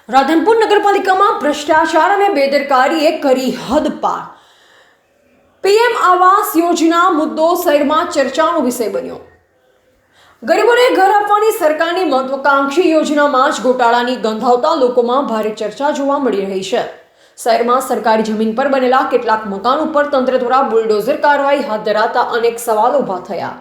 રાધનપુર નગરપાલિકામાં ભ્રષ્ટાચાર અને બેદરકારીએ કરી હદ પાર. પીએમ આવાસ યોજના મુદ્દો શહેરમાં ચર્ચાનો વિષય બન્યો. ગરીબોને ઘર આપવાની સરકારની મહત્વાકાંક્ષી યોજનામાં જ ગોટાળાની ગંધ આવતા લોકોમાં ભારે ચર્ચા જોવા મળી રહી છે. શહેરમાં સરકારી જમીન પર બનેલા કેટલાક મકાન ઉપર તંત્ર દ્વારા બુલડોઝર કાર્યવાહી હાથ ધરાતા અનેક સવાલો ઊભા થયા.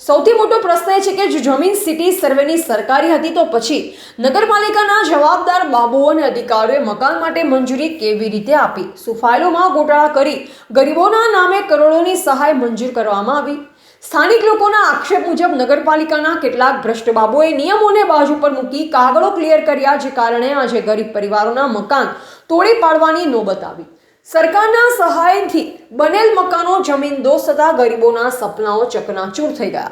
સૌથી મોટો પ્રશ્ન એ છે કે જો જમીન સિટી સર્વેની સરકારી હતી તો પછી નગરપાલિકાના જવાબદાર બાબુઓ અને અધિકારીઓએ મકાન માટે મંજૂરી કેવી રીતે આપી? શું ફાઇલોમાં ગોટાળા કરી ગરીબોના નામે કરોડોની સહાય મંજૂર કરવામાં આવી? સ્થાનિક લોકોના આક્ષેપ મુજબ નગરપાલિકાના કેટલાક ભ્રષ્ટ બાબુઓએ નિયમોને બાજુ પર મૂકી કાગળો ક્લિયર કર્યા, જે કારણે આજે ગરીબ પરિવારોના મકાન તોડી પાડવાની નોબત આવી. સરકારના સહાયથી બનેલ મકાનો જમીનદોસ્ત થતા ગરીબોના સપનાઓ ચકનાચૂર થઈ ગયા.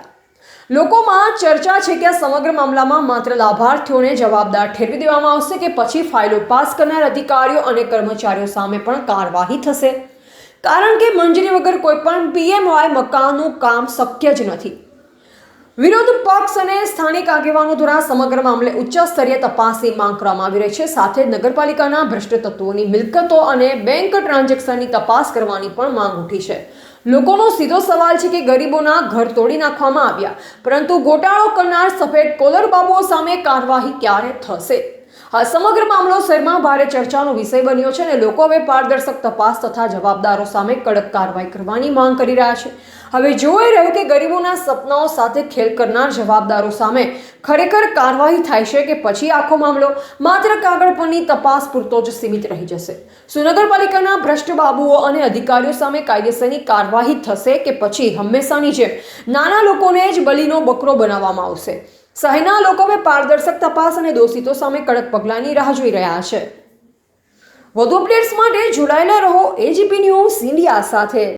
લોકોમાં ચર્ચા છે કે આ સમગ્ર મામલામાં માત્ર લાભાર્થીઓને જવાબદાર ઠેરવી દેવામાં આવશે કે પછી ફાઇલો પાસ કરનાર અધિકારીઓ અને કર્મચારીઓ સામે પણ કાર્યવાહી થશે, કારણ કે મંજૂરી વગર કોઈ પણ પીએમવાય મકાનનું કામ શક્ય જ નથી. વિરોધ પક્ષ અને સ્થાનિક આગેવાનો દ્વારા સમગ્ર મામલે ઉચ્ચ સ્તરીય તપાસની માંગ કરવામાં આવી રહી છે. સાથે જ નગરપાલિકાના ભ્રષ્ટ તત્વોની મિલકતો અને બેંક ટ્રાન્ઝેક્શનની તપાસ કરવાની પણ માંગ ઉઠી છે. લોકોનો સીધો સવાલ છે કે ગરીબોના ઘર તોડી નાખવામાં આવ્યા, પરંતુ ગોટાળો કરનાર સફેદ કોલર બાબુઓ સામે કાર્યવાહી ક્યારે થશે? આ સમગ્ર મામલો શહેરમાં ભારે ચર્ચાનો વિષય બન્યો છે અને લોકો હવે પારદર્શક તપાસ તથા જવાબદારો સામે કડક કાર્યવાહી કરવાની માંગ કરી રહ્યા છે. હવે જોઈ રહ્યું કે ગરીબોના સપનાઓ સાથે ખેલ કરનાર જવાબદારો સામે ખરેખર કાર્યવાહી થાય છે કે પછી આખો મામલો માત્ર કાગળ પરની તપાસ પૂરતો જ સીમિત રહી જશે. શું નગરપાલિકાના ભ્રષ્ટ બાબુઓ અને અધિકારીઓ સામે કાયદેસરની કાર્યવાહી થશે કે પછી હંમેશાની જેમ નાના લોકોને જ બલીનો બકરો બનાવવામાં આવશે? શહેરના લોકો હવે પારદર્શક તપાસ અને દોષિતો સામે કડક પગલાંની રાહ જોઈ રહ્યા છે. વધુ અપડેટ્સ માટે જોડાયેલા રહો એજીપી ન્યૂઝ ઇન્ડિયા સાથે.